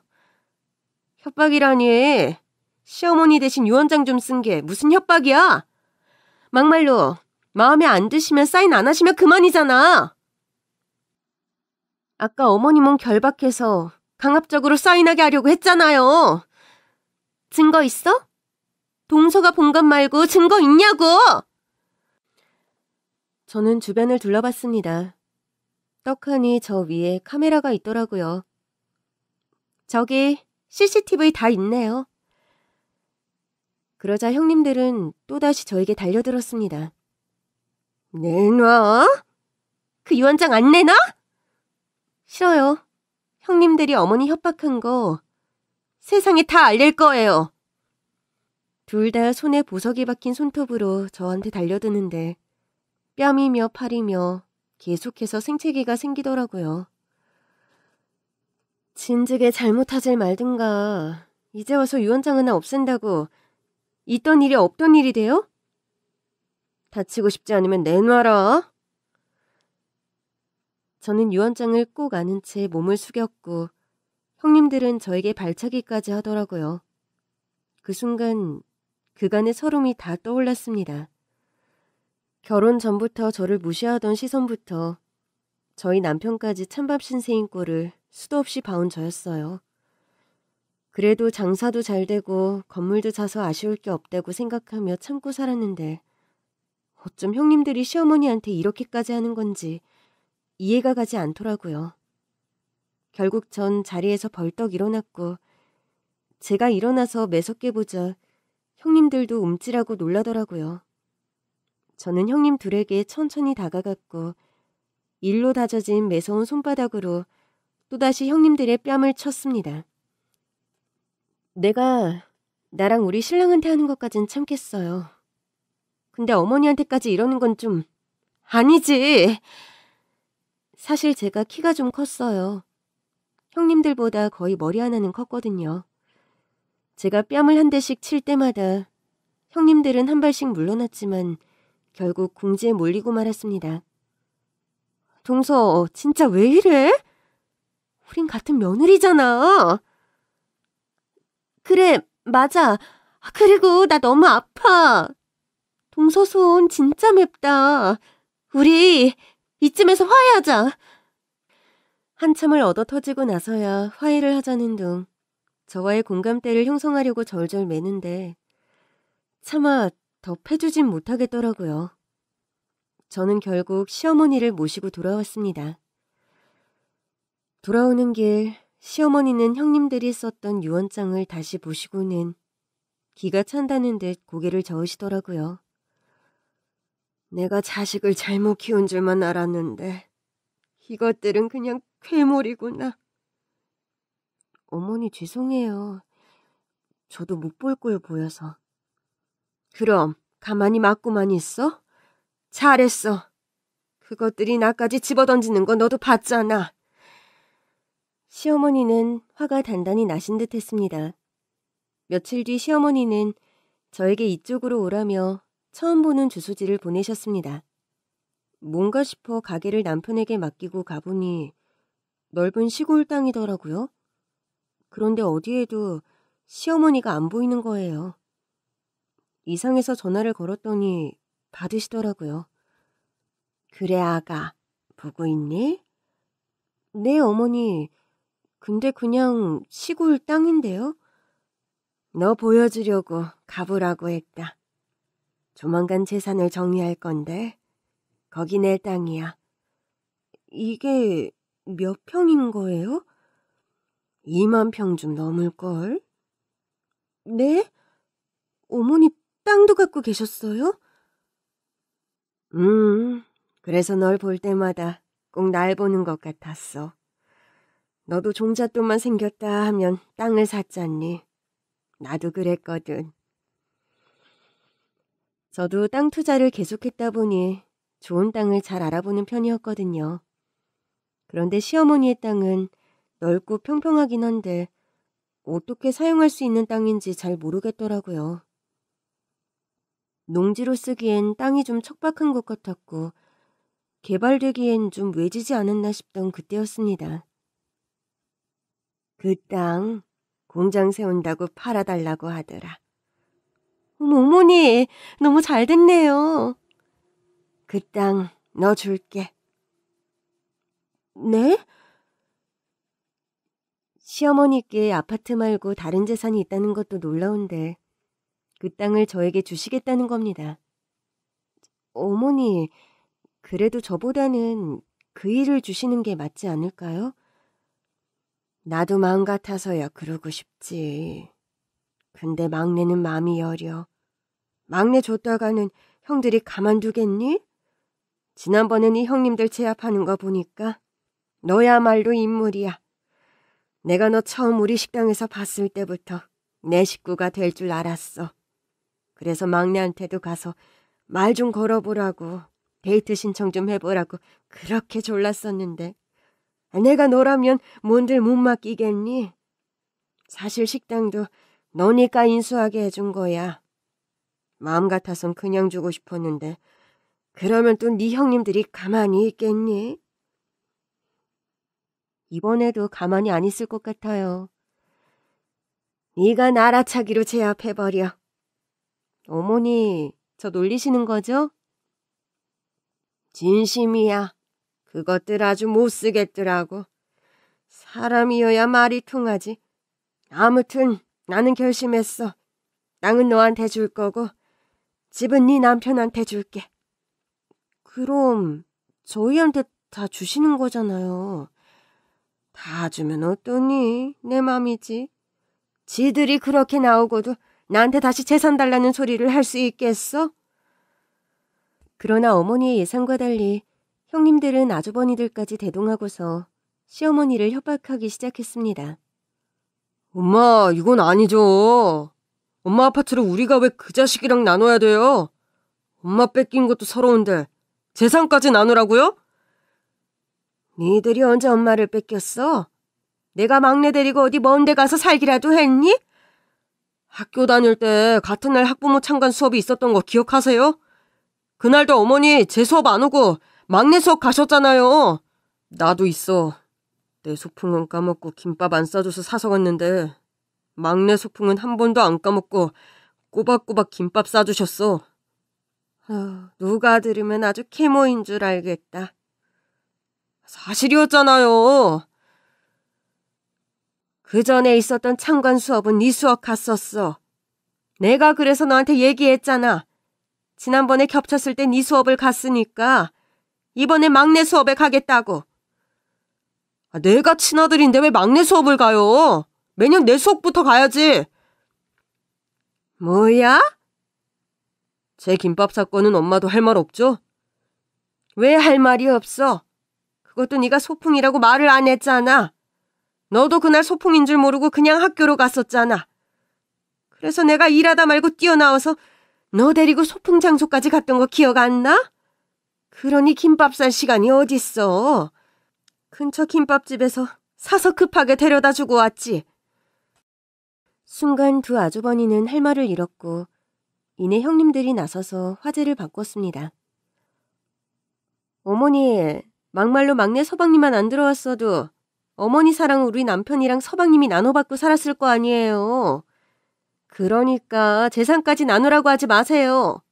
협박이라니. 시어머니 대신 유언장 좀 쓴 게 무슨 협박이야? 막말로 마음에 안 드시면 사인 안 하시면 그만이잖아. 아까 어머니 몸 결박해서 강압적으로 사인하게 하려고 했잖아요. 증거 있어? 동서가 본 것 말고 증거 있냐고! 저는 주변을 둘러봤습니다. 떡하니 저 위에 카메라가 있더라고요. 저기 CCTV 다 있네요. 그러자 형님들은 또다시 저에게 달려들었습니다. 내놔? 그 유언장 안 내놔? 싫어요. 형님들이 어머니 협박한 거 세상에 다 알릴 거예요. 둘 다 손에 보석이 박힌 손톱으로 저한테 달려드는데 뺨이며 팔이며 계속해서 생채기가 생기더라고요. 진즉에 잘못하질 말든가. 이제 와서 유언장 하나 없앤다고 있던 일이 없던 일이 돼요? 다치고 싶지 않으면 내놔라. 저는 유언장을 꼭 아는 채 몸을 숙였고 형님들은 저에게 발차기까지 하더라고요. 그 순간 그간의 서름이 다 떠올랐습니다. 결혼 전부터 저를 무시하던 시선부터 저희 남편까지 찬밥 신세인 꼴을 수도 없이 봐온 저였어요. 그래도 장사도 잘 되고 건물도 사서 아쉬울 게 없다고 생각하며 참고 살았는데 어쩜 형님들이 시어머니한테 이렇게까지 하는 건지 이해가 가지 않더라고요. 결국 전 자리에서 벌떡 일어났고 제가 일어나서 매섭게 보자 형님들도 움찔하고 놀라더라고요. 저는 형님 둘에게 천천히 다가갔고 일로 다져진 매서운 손바닥으로 또다시 형님들의 뺨을 쳤습니다. 내가 나랑 우리 신랑한테 하는 것까진 참겠어요. 근데 어머니한테까지 이러는 건 좀 아니지. 사실 제가 키가 좀 컸어요. 형님들보다 거의 머리 하나는 컸거든요. 제가 뺨을 한 대씩 칠 때마다 형님들은 한 발씩 물러났지만 결국 궁지에 몰리고 말았습니다. 동서, 진짜 왜 이래? 우린 같은 며느리잖아. 그래, 맞아. 그리고 나 너무 아파. 동서 손 진짜 맵다. 우리 이쯤에서 화해하자. 한참을 얻어터지고 나서야 화해를 하자는 둥 저와의 공감대를 형성하려고 절절 매는데 차마 더 패주진 못하겠더라고요. 저는 결국 시어머니를 모시고 돌아왔습니다. 돌아오는 길 시어머니는 형님들이 썼던 유언장을 다시 보시고는 기가 찬다는 듯 고개를 저으시더라고요. 내가 자식을 잘못 키운 줄만 알았는데 이것들은 그냥 괴물이구나. 어머니 죄송해요. 저도 못 볼 걸 보여서. 그럼 가만히 맞고만 있어? 잘했어. 그것들이 나까지 집어던지는 거 너도 봤잖아. 시어머니는 화가 단단히 나신 듯 했습니다. 며칠 뒤 시어머니는 저에게 이쪽으로 오라며 처음 보는 주소지를 보내셨습니다. 뭔가 싶어 가게를 남편에게 맡기고 가보니 넓은 시골 땅이더라고요. 그런데 어디에도 시어머니가 안 보이는 거예요. 이상해서 전화를 걸었더니 받으시더라고요. 그래 아가, 보고 있니? 네 어머니, 근데 그냥 시골 땅인데요. 너 보여주려고 가보라고 했다. 조만간 재산을 정리할 건데 거기 내 땅이야. 이게 몇 평인 거예요? 2만 평 좀 넘을걸? 네? 어머니 땅도 갖고 계셨어요? 그래서 널 볼 때마다 꼭 날 보는 것 같았어. 너도 종잣돈만 생겼다 하면 땅을 샀잖니. 나도 그랬거든. 저도 땅 투자를 계속했다 보니 좋은 땅을 잘 알아보는 편이었거든요. 그런데 시어머니의 땅은 넓고 평평하긴 한데 어떻게 사용할 수 있는 땅인지 잘 모르겠더라고요. 농지로 쓰기엔 땅이 좀 척박한 것 같았고 개발되기엔 좀 외지지 않았나 싶던 그때였습니다. 그 땅 공장 세운다고 팔아달라고 하더라. 어머니, 너무 잘 됐네요. 그 땅 너 줄게. 네? 시어머니께 아파트 말고 다른 재산이 있다는 것도 놀라운데 그 땅을 저에게 주시겠다는 겁니다. 어머니, 그래도 저보다는 그 일을 주시는 게 맞지 않을까요? 나도 마음 같아서야 그러고 싶지. 근데 막내는 마음이 여려. 막내 줬다가는 형들이 가만두겠니? 지난번에 네 형님들 제압하는 거 보니까 너야말로 인물이야. 내가 너 처음 우리 식당에서 봤을 때부터 내 식구가 될 줄 알았어. 그래서 막내한테도 가서 말 좀 걸어보라고, 데이트 신청 좀 해보라고 그렇게 졸랐었는데 내가 너라면 뭔들 못 맡기겠니? 사실 식당도 너니까 인수하게 해준 거야. 마음 같아선 그냥 주고 싶었는데 그러면 또 네 형님들이 가만히 있겠니? 이번에도 가만히 안 있을 것 같아요. 네가 나라차기로 제압해버려. 어머니, 저 놀리시는 거죠? 진심이야. 그것들 아주 못 쓰겠더라고. 사람이어야 말이 통하지. 아무튼 나는 결심했어. 땅은 너한테 줄 거고 집은 네 남편한테 줄게. 그럼 저희한테 다 주시는 거잖아요. 다 주면 어떠니? 내 맘이지. 지들이 그렇게 나오고도 나한테 다시 재산 달라는 소리를 할 수 있겠어? 그러나 어머니의 예상과 달리 형님들은 아주버니들까지 대동하고서 시어머니를 협박하기 시작했습니다. 엄마, 이건 아니죠. 엄마 아파트를 우리가 왜 그 자식이랑 나눠야 돼요? 엄마 뺏긴 것도 서러운데 재산까지 나누라고요? 니들이 언제 엄마를 뺏겼어? 내가 막내 데리고 어디 먼 데 가서 살기라도 했니? 학교 다닐 때 같은 날 학부모 참관 수업이 있었던 거 기억하세요? 그날도 어머니 제 수업 안 오고 막내 수업 가셨잖아요. 나도 있어. 내 소풍은 까먹고 김밥 안 싸줘서 사서 갔는데 막내 소풍은 한 번도 안 까먹고 꼬박꼬박 김밥 싸주셨어. 누가 들으면 아주 케모인 줄 알겠다. 사실이었잖아요. 그 전에 있었던 참관 수업은 네 수업 갔었어. 내가 그래서 너한테 얘기했잖아. 지난번에 겹쳤을 때 네 수업을 갔으니까 이번에 막내 수업에 가겠다고. 내가 친아들인데 왜 막내 수업을 가요? 매년 내 수업부터 가야지. 뭐야? 제 김밥 사건은 엄마도 할 말 없죠? 왜 할 말이 없어? 그것도 네가 소풍이라고 말을 안 했잖아. 너도 그날 소풍인 줄 모르고 그냥 학교로 갔었잖아. 그래서 내가 일하다 말고 뛰어나와서 너 데리고 소풍 장소까지 갔던 거 기억 안 나? 그러니 김밥 살 시간이 어딨어. 근처 김밥집에서 사서 급하게 데려다 주고 왔지. 순간 두 아주버니는 할 말을 잃었고 이내 형님들이 나서서 화제를 바꿨습니다. 어머니, 막말로 막내 서방님만 안 들어왔어도 어머니 사랑은 우리 남편이랑 서방님이 나눠받고 살았을 거 아니에요. 그러니까 재산까지 나누라고 하지 마세요.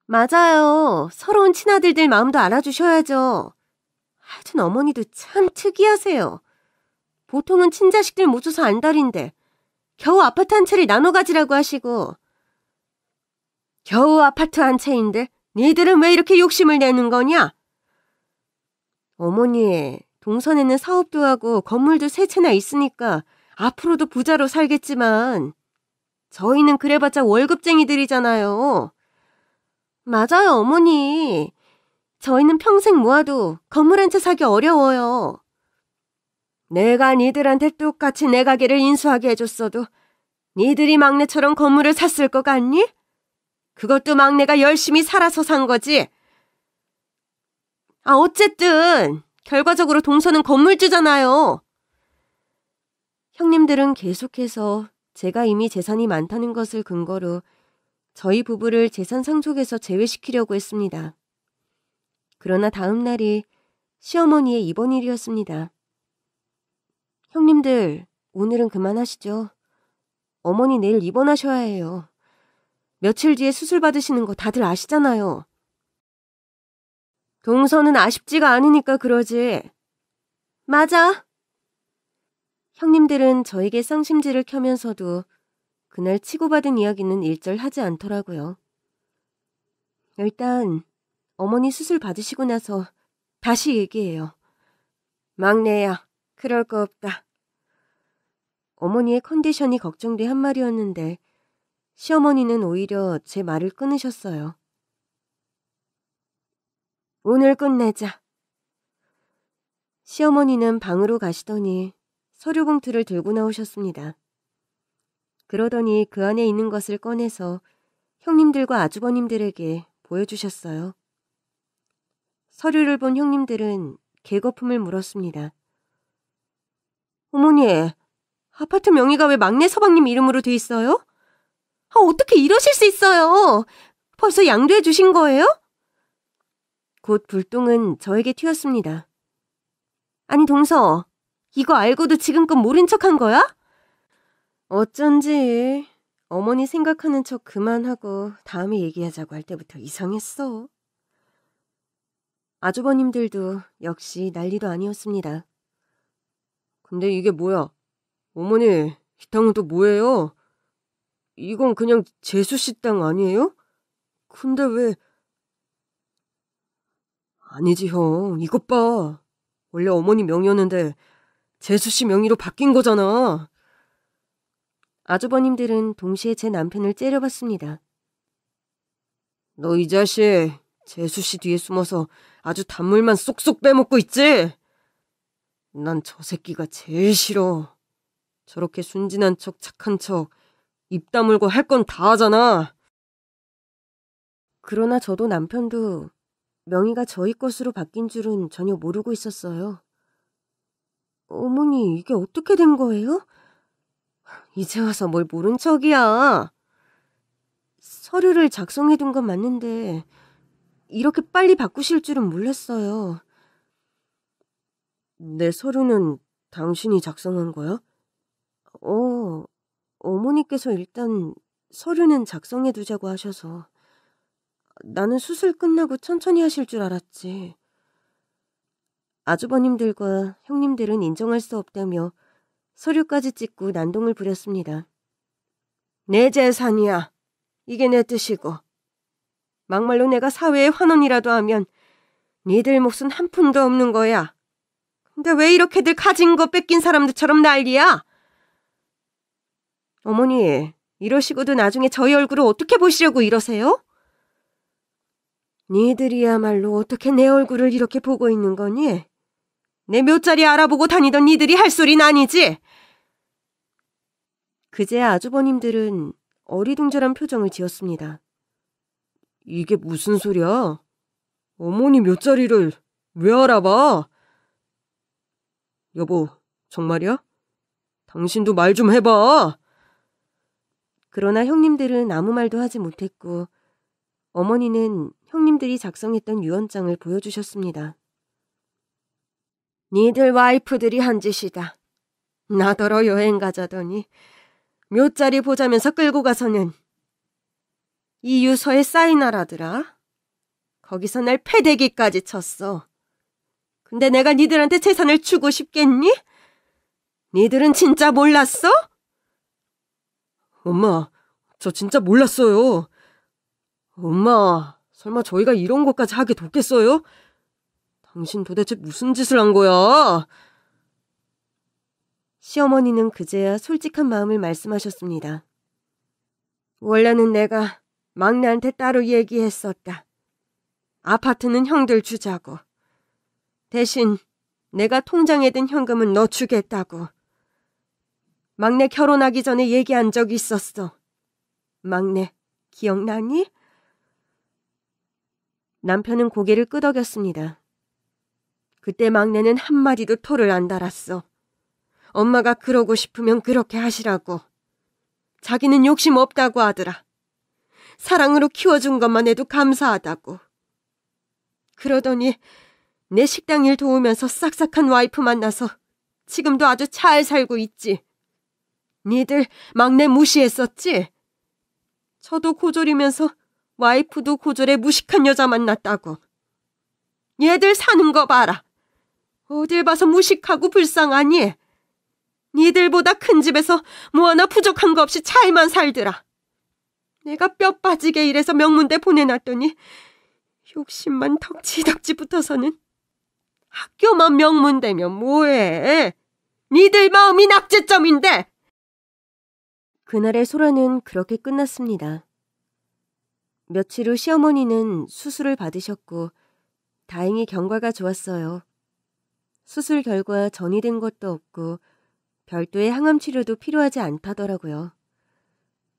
맞아요. 서러운 친아들들 마음도 알아주셔야죠. 하여튼 어머니도 참 특이하세요. 보통은 친자식들 모셔서 안달인데 겨우 아파트 한 채를 나눠 가지라고 하시고. 겨우 아파트 한 채인데 니들은 왜 이렇게 욕심을 내는 거냐? 어머니, 동선에는 사업도 하고 건물도 세 채나 있으니까 앞으로도 부자로 살겠지만 저희는 그래봤자 월급쟁이들이잖아요. 맞아요, 어머니. 저희는 평생 모아도 건물 한 채 사기 어려워요. 내가 니들한테 똑같이 내 가게를 인수하게 해줬어도 니들이 막내처럼 건물을 샀을 것 같니? 그것도 막내가 열심히 살아서 산 거지. 어쨌든 결과적으로 동서는 건물주잖아요. 형님들은 계속해서 제가 이미 재산이 많다는 것을 근거로 저희 부부를 재산 상속에서 제외시키려고 했습니다. 그러나 다음 날이 시어머니의 입원일이었습니다. 형님들, 오늘은 그만하시죠. 어머니 내일 입원하셔야 해요. 며칠 뒤에 수술 받으시는 거 다들 아시잖아요. 동서는 아쉽지가 않으니까 그러지. 맞아. 형님들은 저에게 쌍심지를 켜면서도 그날 치고받은 이야기는 일절 하지 않더라고요. 일단 어머니 수술 받으시고 나서 다시 얘기해요. 막내야, 그럴 거 없다. 어머니의 컨디션이 걱정돼 한 말이었는데 시어머니는 오히려 제 말을 끊으셨어요. 오늘 끝내자. 시어머니는 방으로 가시더니 서류 봉투를 들고 나오셨습니다. 그러더니 그 안에 있는 것을 꺼내서 형님들과 아주버님들에게 보여주셨어요. 서류를 본 형님들은 개거품을 물었습니다. 어머니, 아파트 명의가 왜 막내 서방님 이름으로 돼 있어요? 어떻게 이러실 수 있어요? 벌써 양도해 주신 거예요? 곧 불똥은 저에게 튀었습니다. 아니 동서, 이거 알고도 지금껏 모른 척한 거야? 어쩐지 어머니 생각하는 척 그만하고 다음에 얘기하자고 할 때부터 이상했어. 아주버님들도 역시 난리도 아니었습니다. 근데 이게 뭐야? 어머니, 이 땅은 또 뭐예요? 이건 그냥 재수 씨 땅 아니에요? 근데 왜... 아니지 형, 이것 봐. 원래 어머니 명의였는데 재수 씨 명의로 바뀐 거잖아. 아주버님들은 동시에 제 남편을 째려봤습니다. 너 이 자식, 재수 씨 뒤에 숨어서 아주 단물만 쏙쏙 빼먹고 있지? 난 저 새끼가 제일 싫어. 저렇게 순진한 척, 착한 척, 입 다물고 할 건 다 하잖아. 그러나 저도 남편도 명의가 저희 것으로 바뀐 줄은 전혀 모르고 있었어요. 어머니, 이게 어떻게 된 거예요? 이제 와서 뭘 모른 척이야. 서류를 작성해둔 건 맞는데 이렇게 빨리 바꾸실 줄은 몰랐어요. 내 서류는 당신이 작성한 거야? 어머니께서 일단 서류는 작성해두자고 하셔서. 나는 수술 끝나고 천천히 하실 줄 알았지. 아주버님들과 형님들은 인정할 수 없다며 서류까지 찍고 난동을 부렸습니다. 내 재산이야. 이게 내 뜻이고. 막말로 내가 사회에 환원이라도 하면 니들 몫은 한 푼도 없는 거야. 근데 왜 이렇게들 가진 거 뺏긴 사람들처럼 난리야? 어머니, 이러시고도 나중에 저희 얼굴을 어떻게 보시려고 이러세요? 니들이야말로 어떻게 내 얼굴을 이렇게 보고 있는 거니? 내 묘자리 알아보고 다니던 니들이 할 소리는 아니지? 그제야 아주버님들은 어리둥절한 표정을 지었습니다. 이게 무슨 소리야? 어머니 묘자리를 왜 알아봐? 여보, 정말이야? 당신도 말 좀 해봐. 그러나 형님들은 아무 말도 하지 못했고 어머니는 형님들이 작성했던 유언장을 보여주셨습니다. 니들 와이프들이 한 짓이다. 나더러 여행 가자더니 묘자리 보자면서 끌고 가서는 이 유서에 사인하라더라. 거기서 날 패대기까지 쳤어. 근데 내가 니들한테 재산을 주고 싶겠니? 니들은 진짜 몰랐어? 엄마, 저 진짜 몰랐어요. 엄마, 설마 저희가 이런 것까지 하게 돕겠어요? 당신 도대체 무슨 짓을 한 거야? 시어머니는 그제야 솔직한 마음을 말씀하셨습니다. 원래는 내가 막내한테 따로 얘기했었다. 아파트는 형들 주자고. 대신 내가 통장에 든 현금은 너 주겠다고. 막내 결혼하기 전에 얘기한 적이 있었어. 막내, 기억나니? 남편은 고개를 끄덕였습니다. 그때 막내는 한마디도 토를 안 달았어. 엄마가 그러고 싶으면 그렇게 하시라고. 자기는 욕심 없다고 하더라. 사랑으로 키워준 것만 해도 감사하다고. 그러더니 내 식당 일 도우면서 싹싹한 와이프 만나서 지금도 아주 잘 살고 있지. 니들 막내 무시했었지? 저도 고졸이면서 와이프도 고졸에 무식한 여자 만났다고. 얘들 사는 거 봐라. 어딜 봐서 무식하고 불쌍하니? 니들보다 큰 집에서 뭐 하나 부족한 거 없이 잘만 살더라. 내가 뼈 빠지게 일해서 명문대 보내놨더니 욕심만 덕지덕지 붙어서는 학교만 명문대면 뭐해? 니들 마음이 낙제점인데! 그날의 소라는 그렇게 끝났습니다. 며칠 후 시어머니는 수술을 받으셨고 다행히 경과가 좋았어요. 수술 결과 전이 된 것도 없고 별도의 항암 치료도 필요하지 않다더라고요.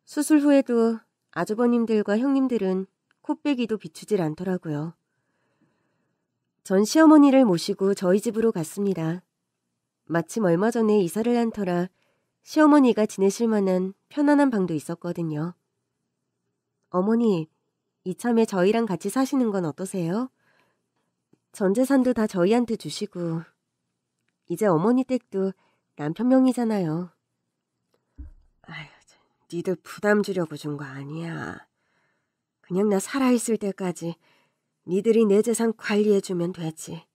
수술 후에도 아주버님들과 형님들은 코빼기도 비추질 않더라고요. 전 시어머니를 모시고 저희 집으로 갔습니다. 마침 얼마 전에 이사를 한 터라 시어머니가 지내실 만한 편안한 방도 있었거든요. 어머니, 이참에 저희랑 같이 사시는 건 어떠세요? 전 재산도 다 저희한테 주시고 이제 어머니 댁도 남편 명의잖아요. 아휴, 니들 부담 주려고 준 거 아니야. 그냥 나 살아있을 때까지 니들이 내 재산 관리해주면 되지.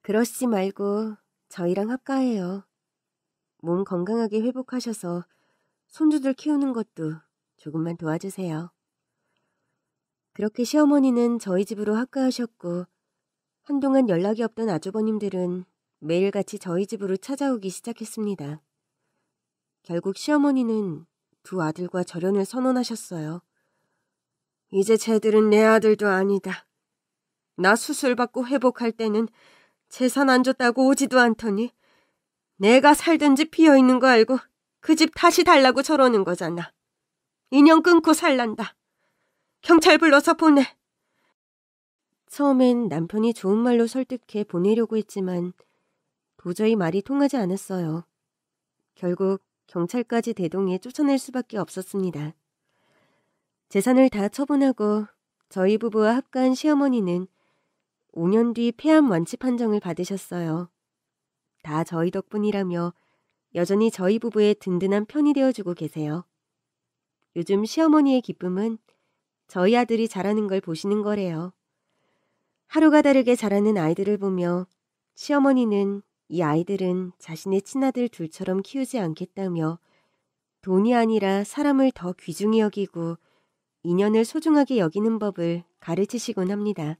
그러시지 말고 저희랑 합가해요. 몸 건강하게 회복하셔서 손주들 키우는 것도 조금만 도와주세요. 그렇게 시어머니는 저희 집으로 합가하셨고 한동안 연락이 없던 아주버님들은 매일같이 저희 집으로 찾아오기 시작했습니다. 결국 시어머니는 두 아들과 절연을 선언하셨어요. 이제 쟤들은 내 아들도 아니다. 나 수술받고 회복할 때는 재산 안 줬다고 오지도 않더니 내가 살던 집 비어있는 거 알고 그 집 다시 달라고 저러는 거잖아. 인연 끊고 살란다. 경찰 불러서 보내. 처음엔 남편이 좋은 말로 설득해 보내려고 했지만 도저히 말이 통하지 않았어요. 결국 경찰까지 대동해 쫓아낼 수밖에 없었습니다. 재산을 다 처분하고 저희 부부와 합가한 시어머니는 5년 뒤 폐암 완치 판정을 받으셨어요. 다 저희 덕분이라며 여전히 저희 부부의 든든한 편이 되어주고 계세요. 요즘 시어머니의 기쁨은 저희 아들이 자라는 걸 보시는 거래요. 하루가 다르게 자라는 아이들을 보며 시어머니는 이 아이들은 자신의 친아들 둘처럼 키우지 않겠다며 돈이 아니라 사람을 더 귀중히 여기고 인연을 소중하게 여기는 법을 가르치시곤 합니다.